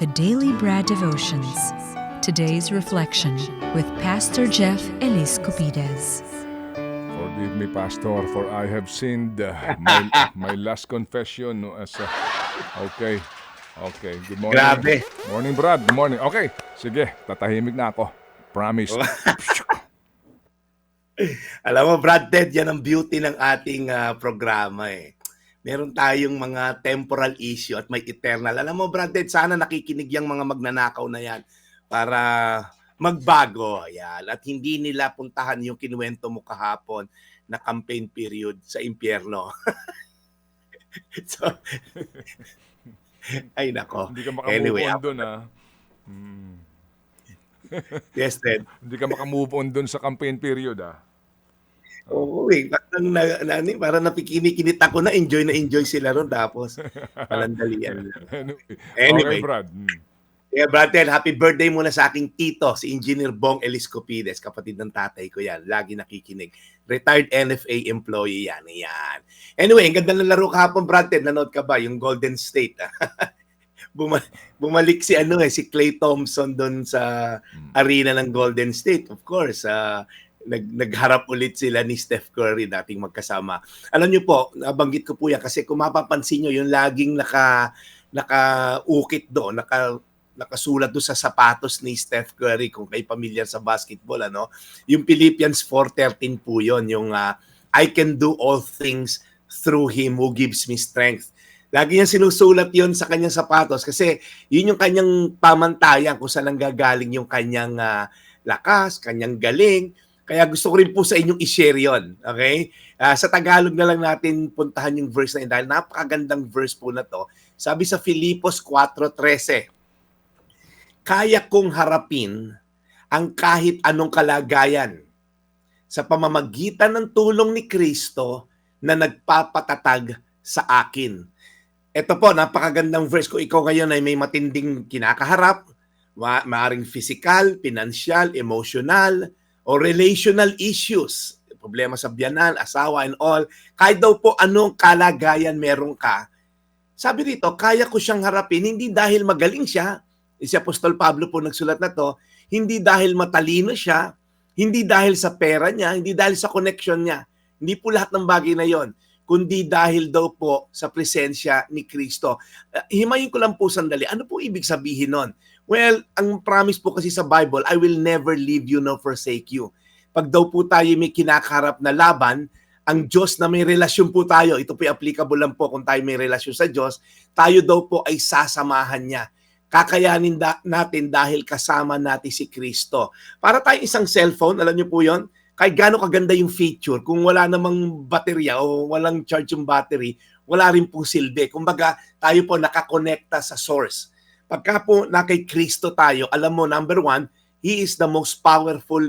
the Daily Bread Devotions. Today's reflection with Pastor Jeff Eliscopides. Forgive me, Pastor, for I have sinned. My last confession okay. Good morning. Grabe. Morning, Brad. Good morning. Okay, sige, tatahimik na ako. Promise. Alam mo, Brad Ted, yan ang beauty ng ating programa eh. Meron tayong mga temporal issue at may eternal. Alam mo, Brad Ted, sana nakikinig yung mga magnanakaw na yan para magbago. Yan. At hindi nila puntahan yung kinuwento mo kahapon na campaign period sa impyerno. So, ay nako. Hindi ka makamove on doon, ha? Yes, Ted. Hindi ka makamove on doon sa campaign period, ha? Oo eh. Parang napikinikinit ako na enjoy sila ron tapos palandalian. Okay, Anyway. Brad. Yeah, Brad Ted, happy birthday muna sa aking tito, si Engineer Bong Eliscopides, kapatid ng tatay ko yan. Lagi nakikinig. Retired NFA employee yan. Anyway, ang ganda ng laro kahapon, Brad Ted. Nanood ka ba? Yung Golden State. Bumalik si si Klay Thompson doon sa arena ng Golden State. Of course, nagharap ulit sila ni Steph Curry, dating magkasama. Alam niyo po, nabanggit ko po yan kasi kung mapapansin niyo, yung laging nakaukit doon, nakasulat doon sa sapatos ni Steph Curry, kung kayo pamilyar sa basketball, yung Philippians 4:13 po yun, yung I can do all things through Him who gives me strength. Lagi niya sinusulat yon sa kanyang sapatos kasi yun yung kanyang pamantayan kung saan nanggagaling yung kanyang lakas, kanyang galing. Kaya gusto ko rin po sa inyong i-share yun. Okay? Sa Tagalog na lang natin puntahan yung verse na yun dahil napakagandang verse po na to. Sabi sa Filipos 4:13, kaya kong harapin ang kahit anong kalagayan sa pamamagitan ng tulong ni Kristo na nagpapatatag sa akin. Ito po, napakagandang verse. Kung ikaw ngayon ay may matinding kinakaharap, maaring physical, financial, emotional, o relational issues, problema sa biyanan, asawa and all, kahit daw po anong kalagayan meron ka, sabi rito, kaya ko siyang harapin, hindi dahil magaling siya, si Apostol Pablo po nagsulat na to, hindi dahil matalino siya, hindi dahil sa pera niya, hindi dahil sa connection niya, hindi po lahat ng bagay na yon, kundi dahil daw po sa presensya ni Kristo. Himayin ko lang po sandali, ano po ibig sabihin nun? Well, ang promise po kasi sa Bible, I will never leave you nor forsake you. Pag daw po tayo may kinakaharap na laban, ang Diyos na may relasyon po tayo, ito po applicable lang po kung tayo may relasyon sa Diyos, tayo daw po ay sasamahan niya. Kakayanin natin dahil kasama natin si Kristo. Para tayong isang cellphone, alam niyo po yon, kahit gaano kaganda yung feature, kung wala namang baterya o walang charge yung battery, wala rin pong silbi. Kumbaga, tayo po nakakonekta sa source. Pagka po na kay Kristo tayo, alam mo, number one, He is the most powerful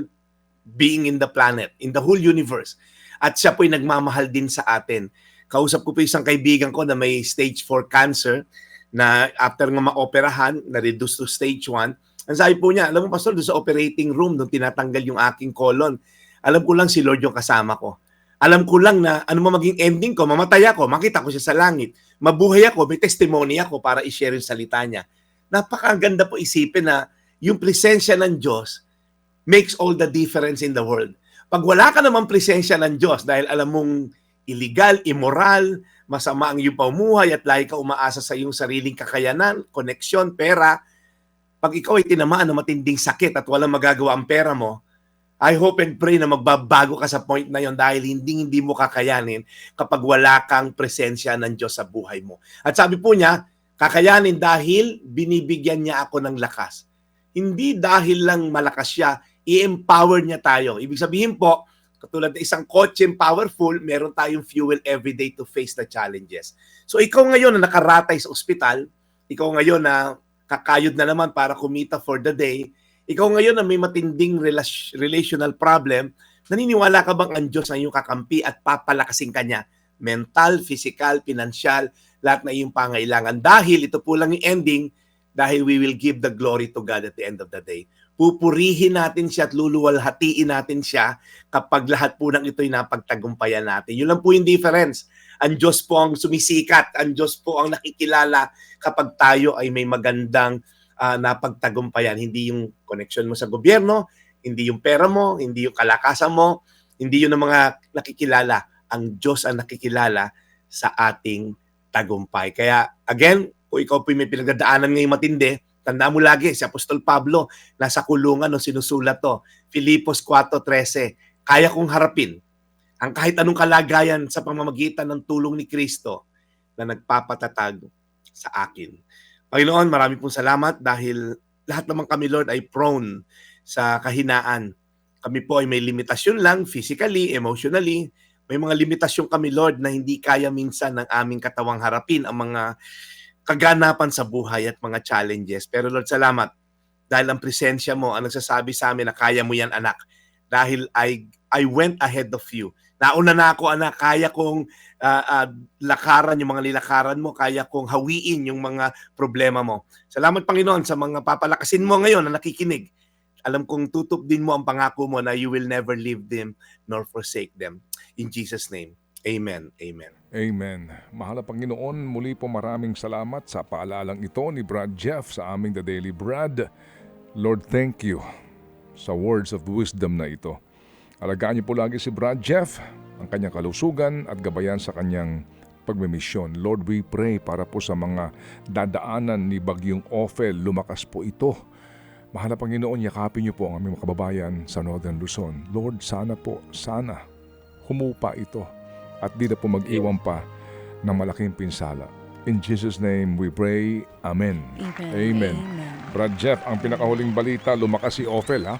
being in the planet, in the whole universe. At siya po'y nagmamahal din sa atin. Kausap ko po isang kaibigan ko na may stage 4 cancer, na after nga maoperahan, na-reduce to stage 1. Ang sabi po niya, alam mo, Pastor, doon sa operating room, doon tinatanggal yung aking colon. Alam ko lang si Lord yung kasama ko. Alam ko lang na ano maging ending ko, mamatay ako, makita ko siya sa langit. Mabuhay ako, may testimony ako para i-share yung salita niya. Napakaganda po isipin na yung presensya ng Diyos makes all the difference in the world. Pag wala ka naman presensya ng Diyos dahil alam mong illegal, immoral, masama ang iyong pamuhay at lagi ka umaasa sa iyong sariling kakayanan, koneksyon, pera, pag ikaw ay tinamaan ng matinding sakit at walang magagawa ang pera mo, I hope and pray na magbabago ka sa point na yon dahil hindi mo kakayanin kapag wala kang presensya ng Diyos sa buhay mo. At sabi po niya, kakayanin dahil binibigyan niya ako ng lakas. Hindi dahil lang malakas siya, i-empower niya tayo. Ibig sabihin po, katulad ng isang kotse powerful, meron tayong fuel everyday to face the challenges. So ikaw ngayon na nakaratay sa ospital, ikaw ngayon na kakayod na naman para kumita for the day, ikaw ngayon na may matinding relational problem, naniniwala ka bang ang Diyos na iyong kakampi at papalakasin ka niya? Mental, physical, financial, lahat na iyong pangailangan. Dahil ito po lang yung ending, dahil we will give the glory to God at the end of the day. Pupurihin natin siya at luluwalhatiin natin siya kapag lahat po ng ito'y napagtagumpayan natin. Yun lang po yung difference. Ang Diyos po ang sumisikat, ang Diyos po ang nakikilala kapag tayo ay may magandang napagtagumpayan. Hindi yung connection mo sa gobyerno, hindi yung pera mo, hindi yung kalakasan mo, hindi yun ang mga nakikilala. Ang Diyos ang nakikilala sa ating tagumpay. Kaya again, kung ikaw po may pinagdadaanan ngayong matindi, tandaan mo lagi, si Apostol Pablo, nasa kulungan nung sinusulat to. Filipos 4:13, kaya kong harapin ang kahit anong kalagayan sa pamamagitan ng tulong ni Kristo na nagpapatatag sa akin. Panginoon, marami pong salamat dahil lahat naman kami, Lord, ay prone sa kahinaan. Kami po ay may limitasyon lang, physically, emotionally. May mga limitasyon kami, Lord, na hindi kaya minsan ng aming katawang harapin ang mga kaganapan sa buhay at mga challenges. Pero Lord, salamat dahil ang presensya mo ang nagsasabi sa amin na kaya mo yan, anak. Dahil I went ahead of you. Nauna na ako, anak, kaya kong lakaran yung mga nilakaran mo, kaya kong hawiin yung mga problema mo. Salamat, Panginoon, sa mga papalakasin mo ngayon na nakikinig. Alam kong tutup din mo ang pangako mo na you will never leave them nor forsake them. In Jesus' name, amen. Amen. Amen. Mahal na Panginoon, muli po maraming salamat sa paalalang ito ni Brad Jeff sa aming The Daily Brad. Lord, thank you sa words of wisdom na ito. Alagaan niyo po lagi si Brad Jeff, ang kanyang kalusugan at gabayan sa kanyang pagmimisyon. Lord, we pray para po sa mga dadaanan ni Bagyong Ophel, lumakas po ito. Mahal na Panginoon, yakapin niyo po ang aming mga kababayan sa Northern Luzon. Lord, sana humupa ito at di na po mag-iwan pa ng malaking pinsala. In Jesus' name we pray. Amen. Amen. Brad Jeff, ang pinakahuling balita, lumakas si Ophel, ha?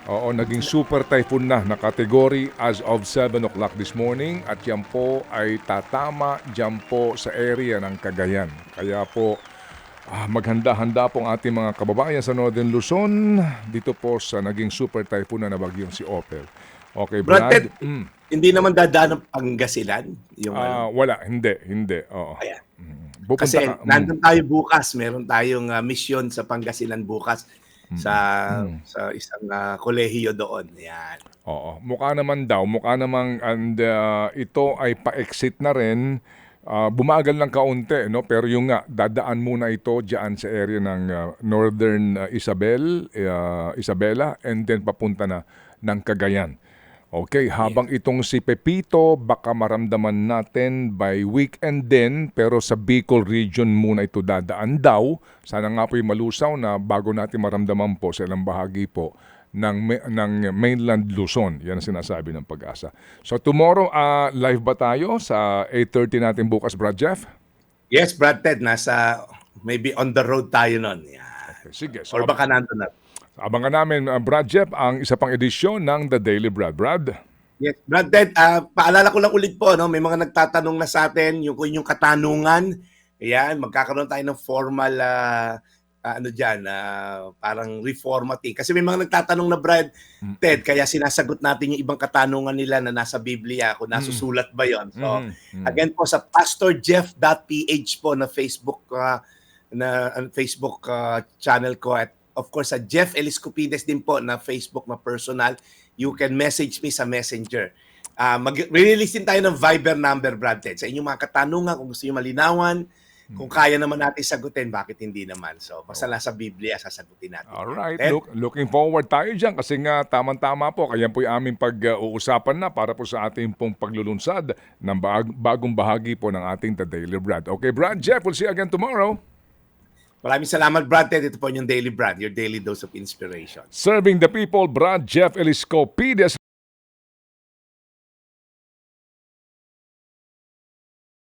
Oo, naging super typhoon na kategory as of 7 o'clock this morning at yan po ay tatama dyan po sa area ng Cagayan. Kaya po, maghanda-handa po ang ating mga kababayan sa Northern Luzon dito po sa naging super typhoon na bagyong si Ophel. Okay, Brad? Brad Ted, hindi naman dadaan ng Pangasinan? Yung Wala, hindi. Oo. Ayan. Pupunta Kasi ka, nandun tayo bukas, meron tayong mission sa Pangasinan bukas sa isang kolehiyo doon. Yan. Oo, mukha naman and ito ay pa-exit na rin. Bumagal lang kaunti, no? Pero yung nga, dadaan muna ito diyan sa area ng Northern Isabela and then papunta na ng Cagayan. Okay, habang itong si Pepito, baka maramdaman natin by weekend din, pero sa Bicol region muna ito dadaan daw. Sana nga po yung malusaw na bago natin maramdaman po sa ilang bahagi po ng mainland Luzon. Yan ang sinasabi ng Pag-asa. So tomorrow, live ba tayo sa 8:30 natin bukas, Brad Jeff? Yes, Brad Ted, maybe on the road tayo nun. Yan. Okay, sige. So, Or baka nandun na. abangan namin, Brad Jeff, ang isa pang edisyon ng The Daily Brad. Brad? Yes, Brad Ted, paalala ko lang ulit po, no? May mga nagtatanong na sa atin, yung katanungan. Ayan, magkakaroon tayo ng formal, parang reformatting. Kasi may mga nagtatanong na, Brad Ted, kaya sinasagot natin yung ibang katanungan nila na nasa Biblia, kung nasusulat ba yon. So, again po, sa pastorjeff.ph po na Facebook, Facebook channel ko at of course, sa Jeff Eliscopides din po na Facebook na personal. You can message me sa Messenger. Mag-release din tayo ng Viber number, Brad Ted. Sa inyong mga katanungan, kung gusto nyo malinawan, kung kaya naman natin sagutin, bakit hindi naman? So, basta nasa Biblia, sasagutin natin. Alright, looking forward tayo dyan kasi nga tamang-tama po. Kaya po yung aming pag-uusapan na para po sa ating pong paglulunsad ng bagong bahagi po ng ating The Daily Brad. Okay, Brad Jeff, we'll see you again tomorrow. Maraming salamat, Brad Ted. Ito po yung Daily Brad, your daily dose of inspiration. Serving the people, Brad Jeff Eliscopides.